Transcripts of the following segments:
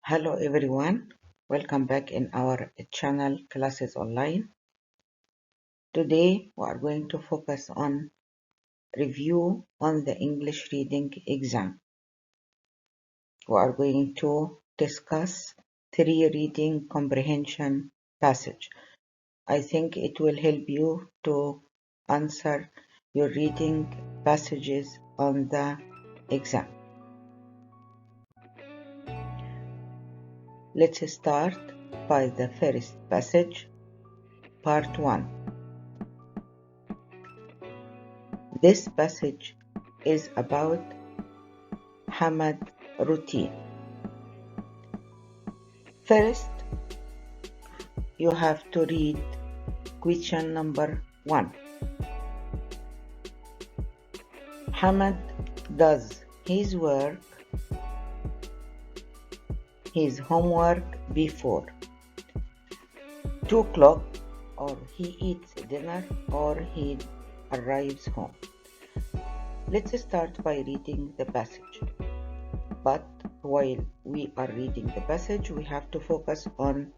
Hello everyone, welcome back in our channel Classes Online. Today we are going to focus on review on the English reading exam. We are going to discuss 3 reading comprehension passage. I think it will help you to answer your reading passages on the exam. Let's start by the first passage, part 1. This passage is about Hamad routine. First, you have to read question number 1. Hamad does his homework before 2 o'clock, or he eats dinner, or he arrives home. Let's start by reading the passage. But while we are reading the passage, we have to focus on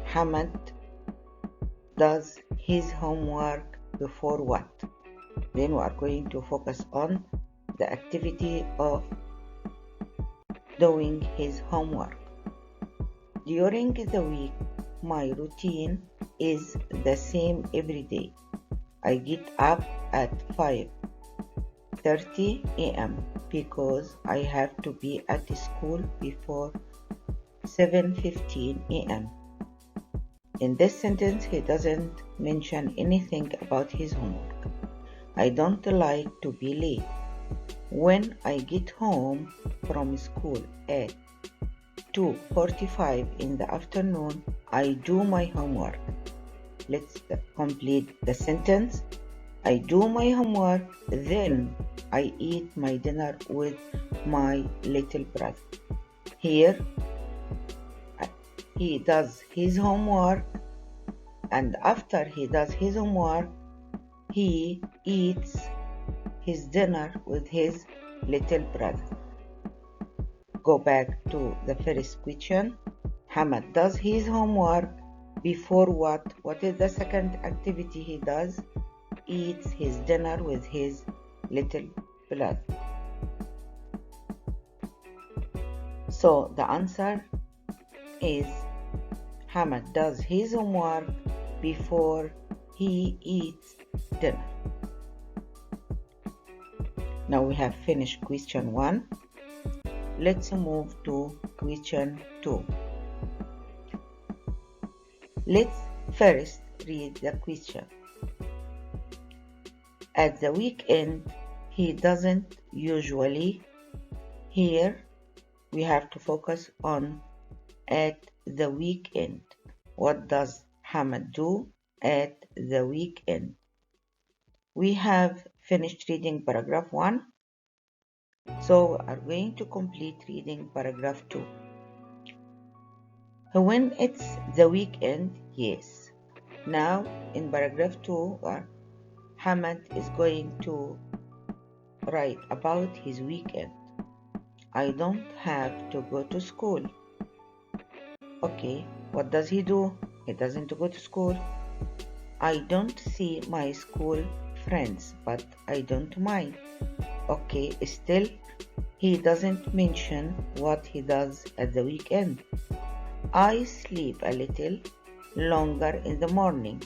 Hamad does his homework before what? Then we are going to focus on the activity of doing his homework. During the week, my routine is the same every day. I get up at 5:30 a.m. because I have to be at school before 7:15 a.m. In this sentence, he doesn't mention anything about his homework. I don't like to be late. When I get home from school at 2:45 in the afternoon, I do my homework. Let's complete the sentence. I do my homework, then I eat my dinner with my little brother. Here, he does his homework, and after he does his homework, he eats his dinner with his little brother. Go back to the first question. Hamad does his homework before what? What is the second activity he does? Eats his dinner with his little brother. So the answer is Hamad does his homework before he eats dinner. Now we have finished question 1. Let's move to question 2. Let's first read the question. At the weekend, he doesn't usually. Here, we have to focus on at the weekend. What does Hamad do at the weekend? We have finished reading paragraph 1. So we are going to complete reading paragraph 2. When it's the weekend, yes. Now in paragraph 2, Hamad is going to write about his weekend. I don't have to go to school. Okay, what does he do? He doesn't go to school. I don't see my school friends, but I don't mind. Okay, still, he doesn't mention what he does at the weekend. I sleep a little longer in the morning,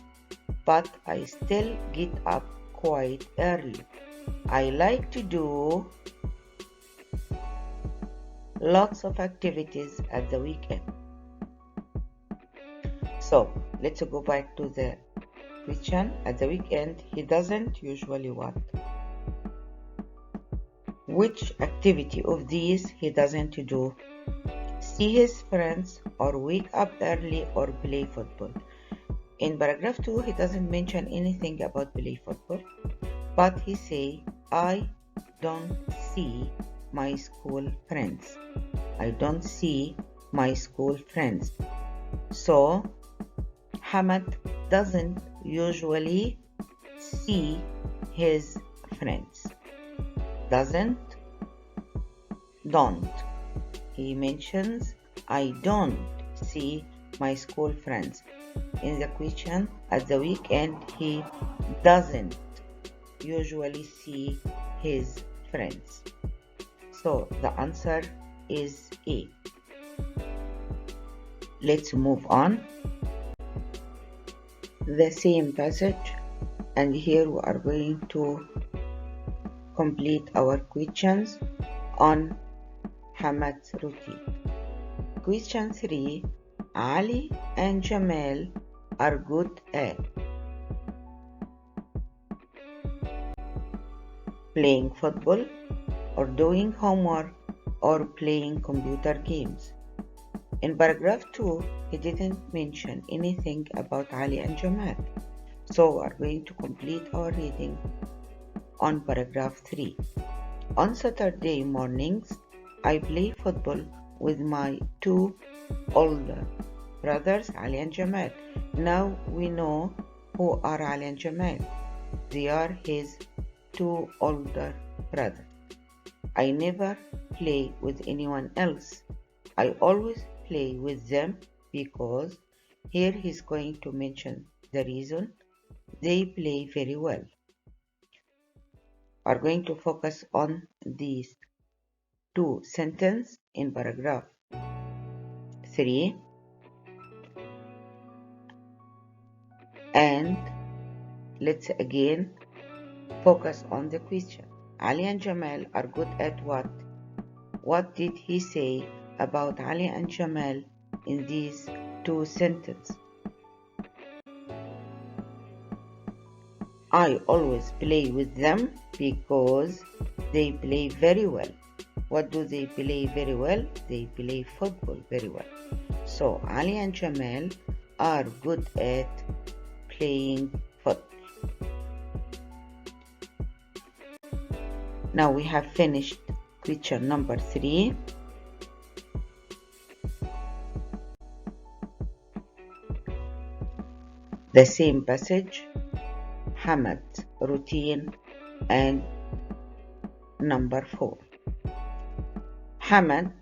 but I still get up quite early. I like to do lots of activities at the weekend. So let's go back to the question. At the weekend, he doesn't usually what? Which activity of these he doesn't do? See his friends, or wake up early, or play football. In paragraph 2, he doesn't mention anything about play football, but he say, I don't see my school friends. I don't see my school friends. So, Hamad doesn't usually see his friends. Doesn't, don't. He mentions I don't see my school friends. In the question, at the weekend, he doesn't usually see his friends. So the answer is A. Let's move on. The same passage, and here we are going to complete our questions on Hamad's routine. Question 3. Ali and Jamal are good at playing football or doing homework or playing computer games. In paragraph 2, he didn't mention anything about Ali and Jamal. So we are going to complete our reading on paragraph 3. On Saturday mornings, I play football with my two older brothers, Ali and Jamal. Now we know who are Ali and Jamal. They are his two older brothers. I never play with anyone else. I always play with them because here he's going to mention the reason they play very well. We are going to focus on these two sentences in paragraph 3 and let's again focus on the question. Ali and Jamal are good at what? What did he say about Ali and Jamal in these two sentences? I always play with them because they play very well. What do they play very well? They play football very well. So Ali and Jamal are good at playing football. Now we have finished question number 3. The same passage, Hamad's routine, and number 4. Hamad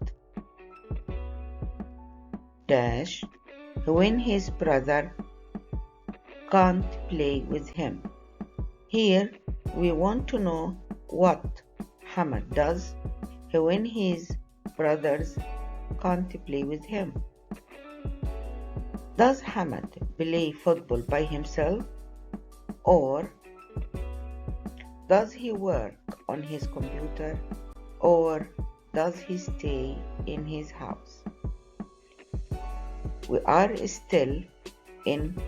dash when his brother can't play with him. Here we want to know what Hamad does when his brothers can't play with him. Does Hamad play football by himself, or does he work on his computer, or does he stay in his house? We are still in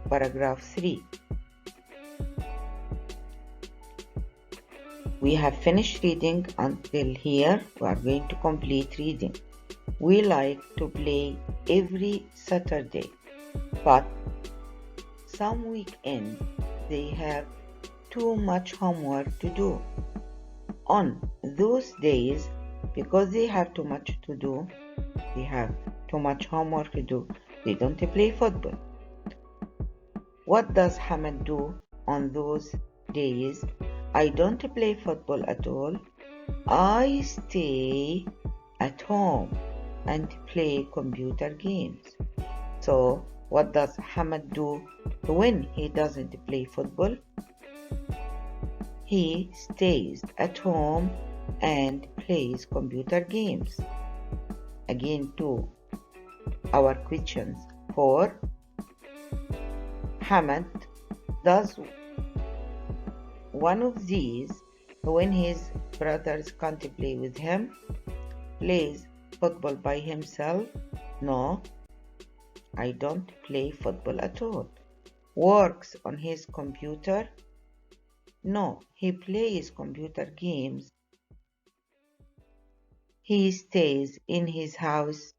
paragraph 3. We have finished reading until here. We are going to complete reading. We like to play every Saturday, but some weekend they have too much homework to do. On those days, because they have too much to do, they have too much homework to do, they don't play football. What does Hamad do on those days? I don't play football at all. I stay at home and play computer games. So what does Hamad do when he doesn't play football? He stays at home and plays computer games. Again to our questions. 4. Hamad does one of these when his brothers can't play with him. Plays football by himself? No, I don't play football at all. Works on his computer? No, he plays computer games. He stays in his house.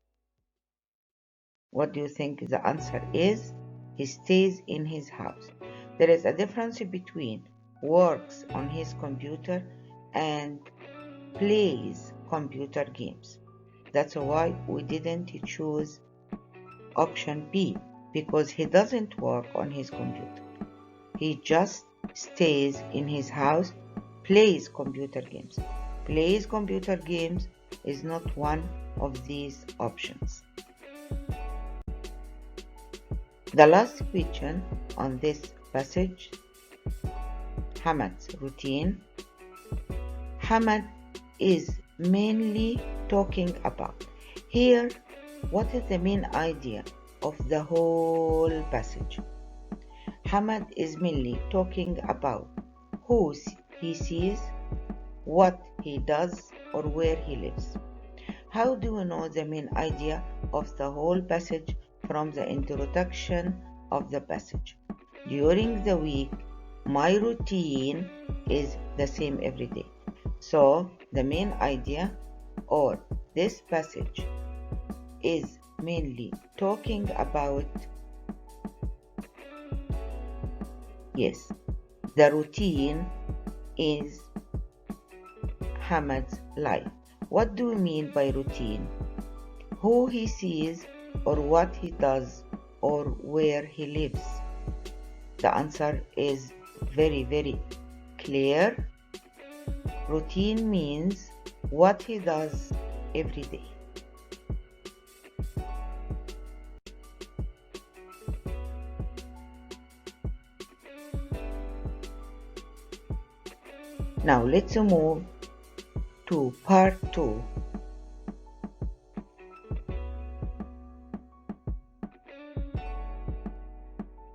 What do you think the answer is? He stays in his house. There is a difference between works on his computer and plays computer games. That's why we didn't choose option B, because he doesn't work on his computer. He just stays in his house, plays computer games. Plays computer games is not one of these options. The last question on this passage, Hamad's routine. Hamad is mainly talking about. Here, what is the main idea of the whole passage? Hamad is mainly talking about who he sees, what he does, or where he lives. How do we know the main idea of the whole passage from the introduction of the passage? During the week, my routine is the same every day. So, the main idea or this passage is mainly talking about, yes, the routine is Hamad's life. What do we mean by routine? Who he sees or what he does or where he lives? The answer is very, very clear. Routine means what he does every day. Now let's move to part 2.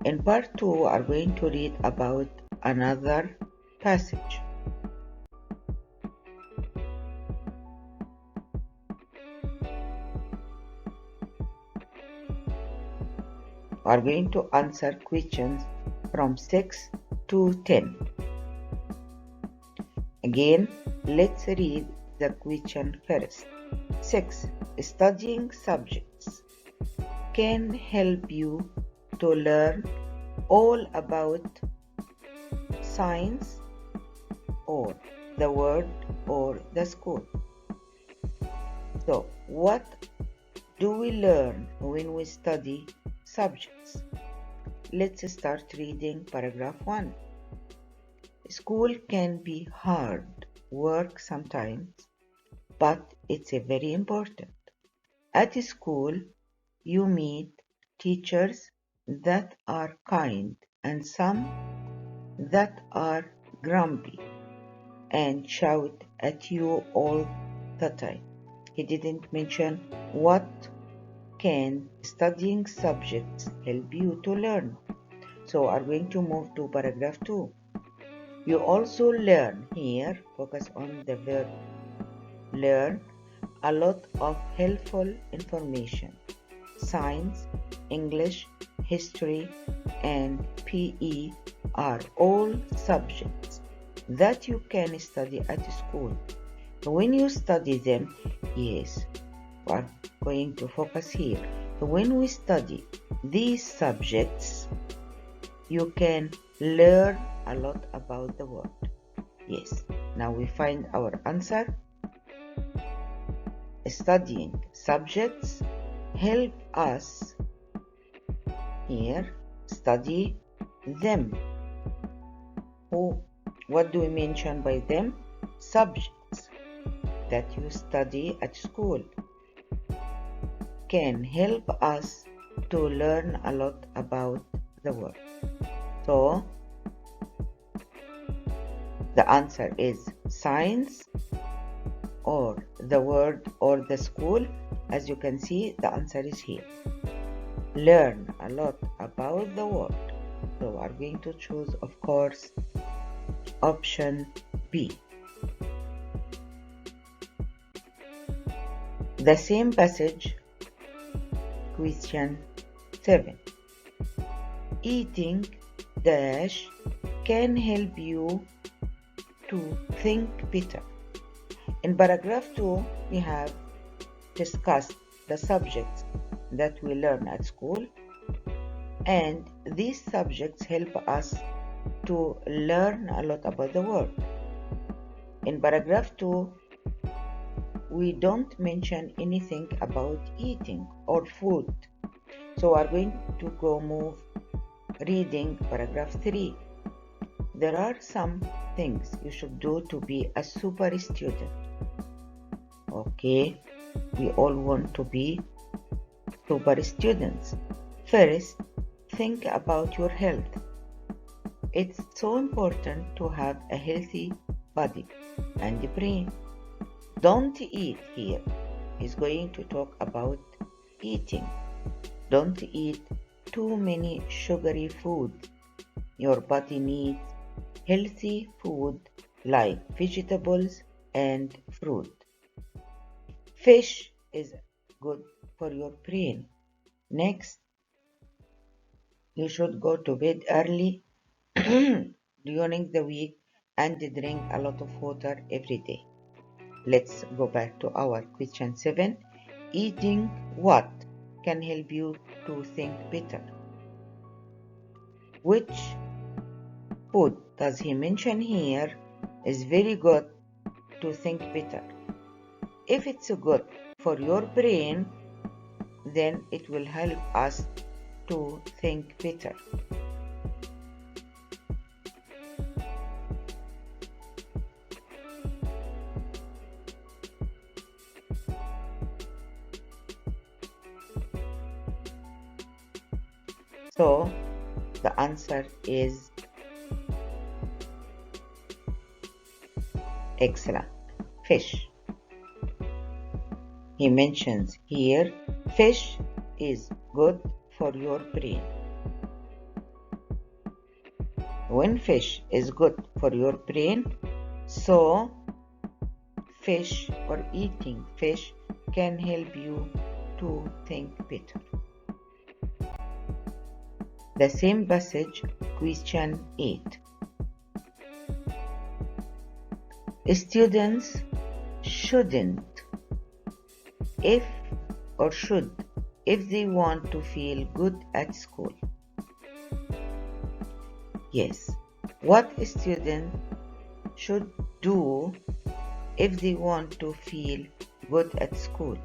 In part 2, we are going to read about another passage. We are going to answer questions from 6 to 10. Again, let's read the question first. 6. Studying subjects can help you to learn all about science or the world or the school. So, what do we learn when we study subjects? Let's start reading paragraph 1. School can be hard work sometimes, but it's very important. At school, you meet teachers that are kind and some that are grumpy and shout at you all the time. He didn't mention what can studying subjects help you to learn. So are going to move to paragraph 2. You also learn here, focus on the verb learn, a lot of helpful information. Science, English, history, and PE are all subjects that you can study at school. When you study them, yes, we are going to focus here. When we study these subjects, you can learn a lot about the world. Yes, now we find our answer. Studying subjects help us here study them. What do we mention by them? Subjects that you study at school can help us to learn a lot about the world. So the answer is science or the world or the school. As you can see, the answer is here. Learn a lot about the world. So we are going to choose, of course, option B. The same passage, question 7. Eating dash can help you to think better. In paragraph 2, we have discussed the subjects that we learn at school, and these subjects help us to learn a lot about the world. In paragraph 2, we don't mention anything about eating or food. So we are going to move reading paragraph 3. There are some things you should do to be a super student. Okay, We all want to be super students. First, think about your health. It's so important to have a healthy body and brain. Don't eat here. He's going to talk about eating. Don't eat too many sugary foods. Your body needs healthy food like vegetables and fruit. Fish is good for your brain. Next, you should go to bed early during the week and drink a lot of water every day. Let's go back to our question 7. Eating what can help you to think better? Which food does he mention here is very good to think better? If it's good for your brain, then it will help us to think better. So the answer is excellent. Fish. He mentions here fish is good for your brain. When fish is good for your brain, so fish or eating fish can help you to think better. The same passage, question 8. Students shouldn't, if they want to feel good at school. Yes, what a student should do if they want to feel good at school.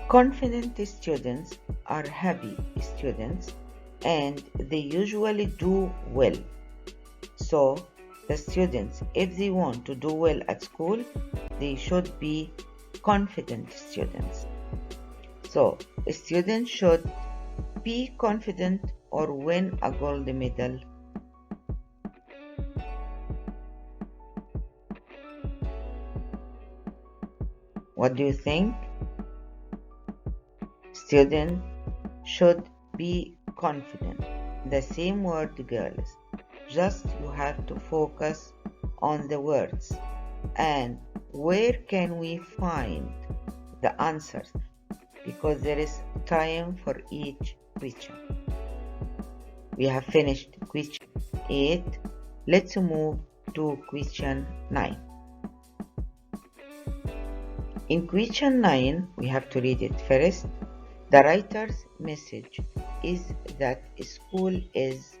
Confident students are happy students and they usually do well. So the students, if they want to do well at school, they should be confident students. So a student should be confident or win a gold medal. What do you think? Student should be confident. The same word, girls. Just you have to focus on the words. And where can we find the answers? Because there is time for each question. We have finished question 8. Let's move to question 9. In question 9, we have to read it first. The writer's message is that school is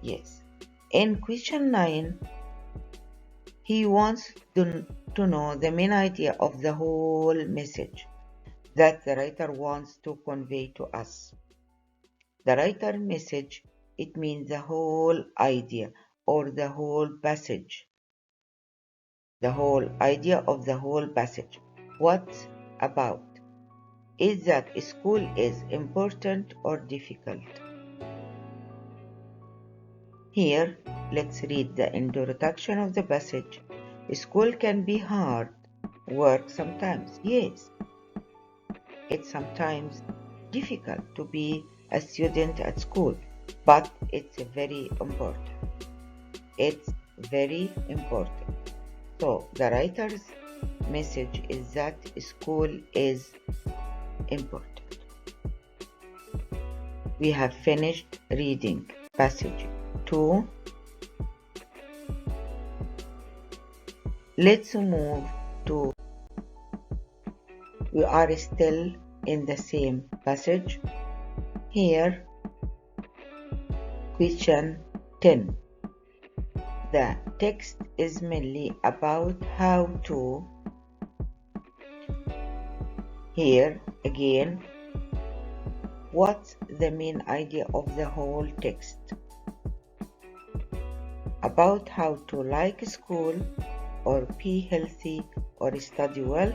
yes. In question 9, he wants to know the main idea of the whole message that the writer wants to convey to us. The writer's message, it means the whole idea or the whole passage. The whole idea of the whole passage. What's about? Is that school is important or difficult? Here, let's read the introduction of the passage. School can be hard work sometimes. Yes, it's sometimes difficult to be a student at school, but it's very important. It's very important. So the writer's message is that school is important. We have finished reading passage 2. Let's move to, we are still in the same passage. Here, question 10. The text is mainly about how to. Here again, what's the main idea of the whole text? About how to like school or be healthy or study well?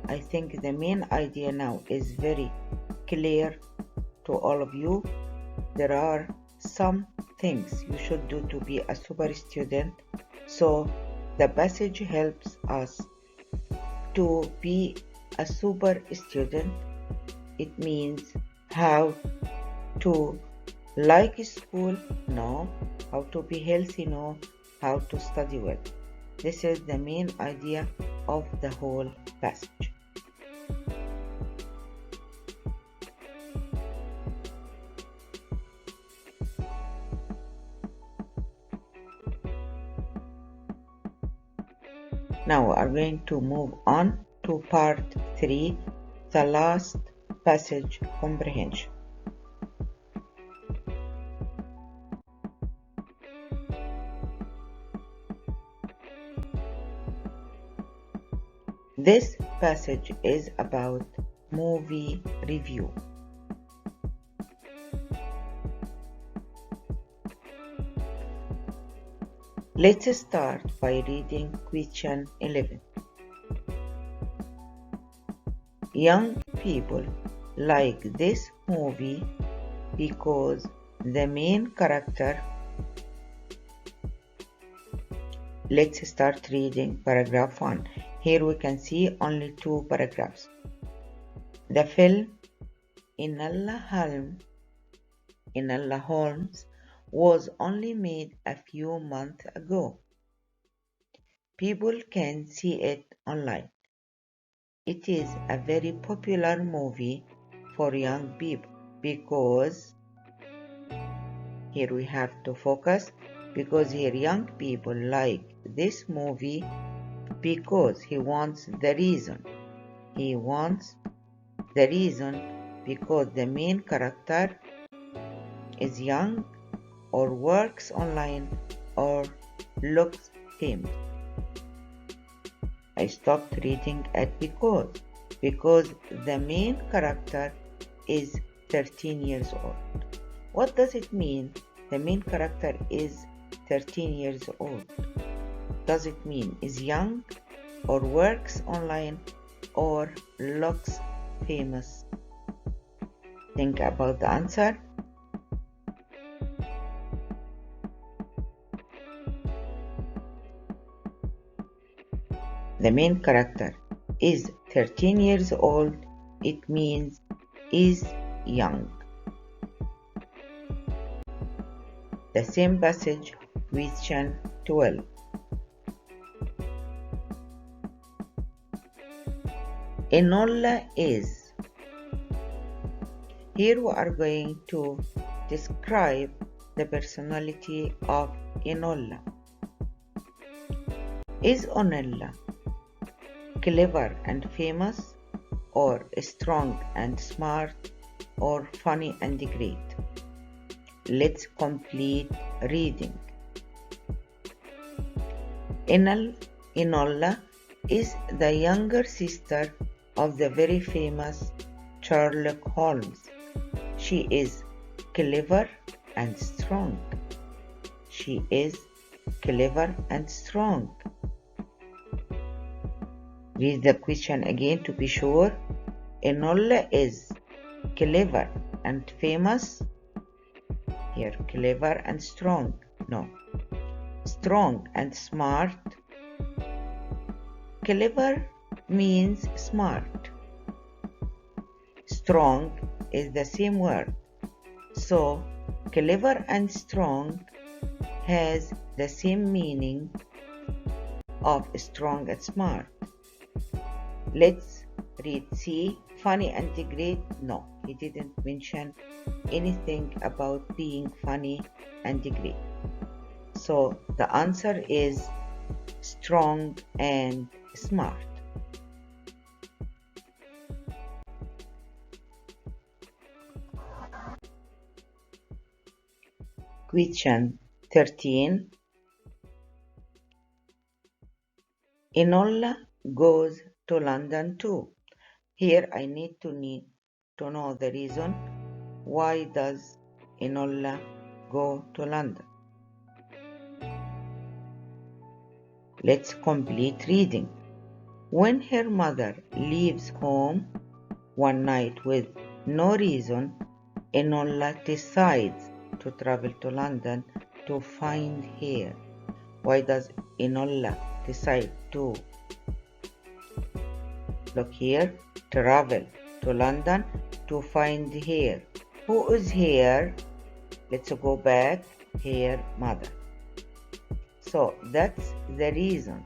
I think the main idea now is very clear to all of you. There are some things you should do to be a super student. So the passage helps us to be a super student. It means how to like school, no. How to be healthy, no. How to study well. This is the main idea of the whole passage. Now we are going to move on to part 3, the last passage comprehension. This passage is about movie review. Let's start by reading question 11. Young people like this movie because the main character. Let's start reading paragraph 1. Here we can see only 2 paragraphs. The film Enola Holmes was only made a few months ago. People can see it online. It is a very popular movie for young people because, here we have to focus, because here young people like this movie because he wants the reason. He wants the reason because the main character is young or works online or looks famous. I stopped reading at because the main character is 13 years old. What does it mean? The main character is 13 years old. Does it mean is young or works online or looks famous? Think about the answer. The main character is 13 years old. It means is young. The same passage, question 12. Enola is. Here we are going to describe the personality of Enola. Is Enola clever and famous, or strong and smart, or funny and great? Let's complete reading. Enola is the younger sister of the very famous Sherlock Holmes. She is clever and strong. She is clever and strong. Read the question again to be sure. Enola is clever and famous. Here, clever and strong. No. Strong and smart. Clever means smart. Strong is the same word. So, clever and strong has the same meaning of strong and smart. Let's read C. Funny and great. No, he didn't mention anything about being funny and great. So the answer is strong and smart. Question 13. Enola goes to London too. Here I need to know the reason. Why does Enola go to London? Let's complete reading. When her mother leaves home one night with no reason, Enola decides to travel to London to find her. Why does Enola decide to, look here, travel to London to find her? Who is her? Let's go back. Her mother. So that's the reason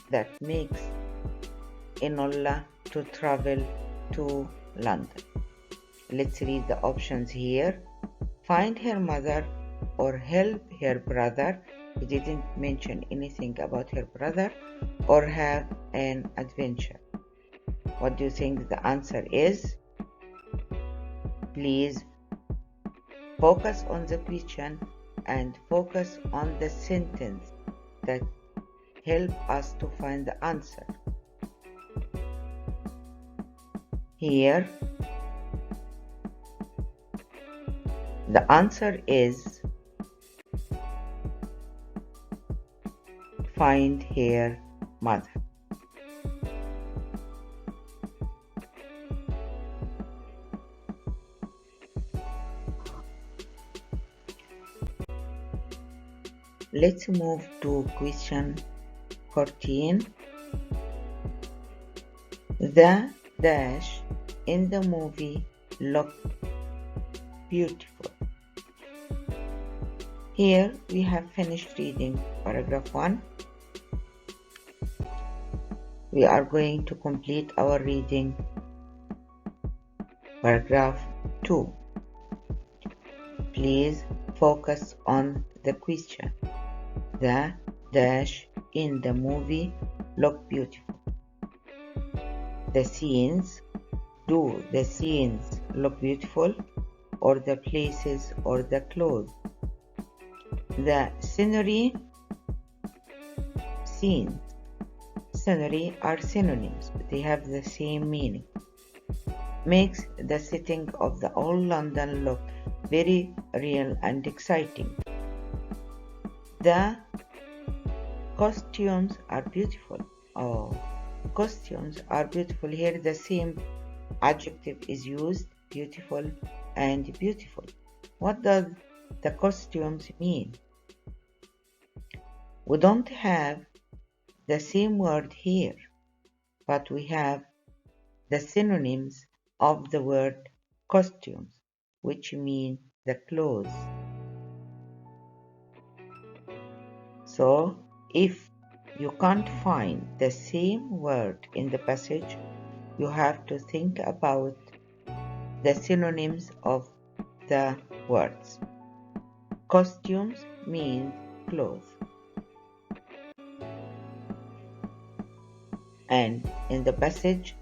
that makes Enola to travel to London. Let's read the options here. Find her mother or help her brother. He didn't mention anything about her brother, or have an adventure. What do you think the answer is? Please focus on the question and focus on the sentence that help us to find the answer. Here, the answer is find her mother. Let's move to question 14. The dash in the movie looked beautiful. Here we have finished reading paragraph 1. We are going to complete our reading paragraph 2. Please focus on the question. The dash in the movie look beautiful. The scenes. Do the scenes look beautiful, or the places, or the clothes? The scenery. Scenes. Scenery are synonyms. They have the same meaning. Makes the setting of the old London look very real and exciting. The costumes are beautiful. Oh, costumes are beautiful. Here the same adjective is used, beautiful and beautiful. What does the costumes mean? We don't have the same word here, but we have the synonyms of the word costumes, which mean the clothes. So, if you can't find the same word in the passage, you have to think about the synonyms of the words. Costumes means clothes. And in the passage,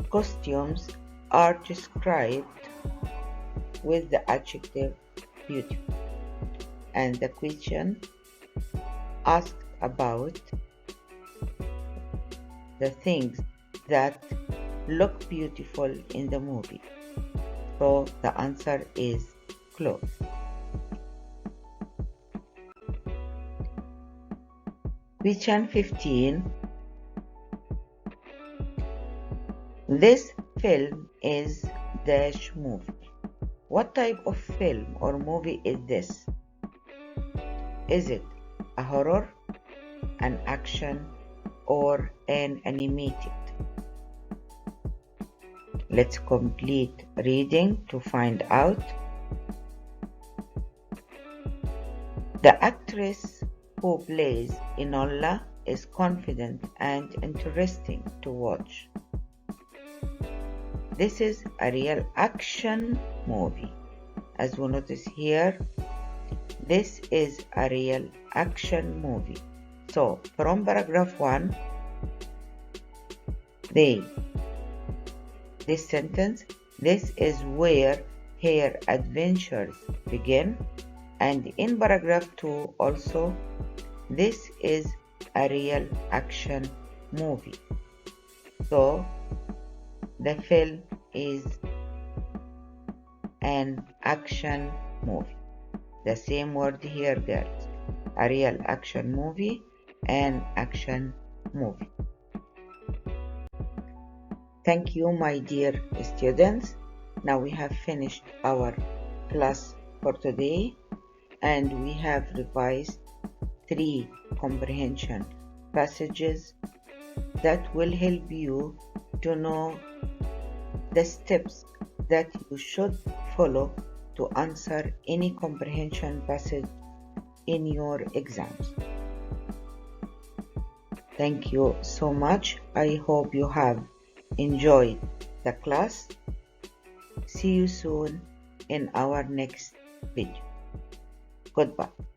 costumes are described with the adjective beautiful. And the question asked about the things that look beautiful in the movie. So the answer is clothes. Question 15. This film is dash movie. What type of film or movie is this? Is it a horror, an action, or an animated? Let's complete reading to find out. The actress who plays Enola is confident and interesting to watch. This is a real action movie. As we notice here, this is a real action movie. So, from paragraph 1, this sentence, this is where her adventures begin. And in paragraph 2 also, this is a real action movie. So, the film is an action movie. The same word here, girls. A real action movie, an action movie. Thank you, my dear students. Now we have finished our class for today, and we have revised 3 comprehension passages that will help you to know the steps that you should follow to answer any comprehension passage in your exams. Thank you so much. I hope you have enjoyed the class. See you soon in our next video. Goodbye.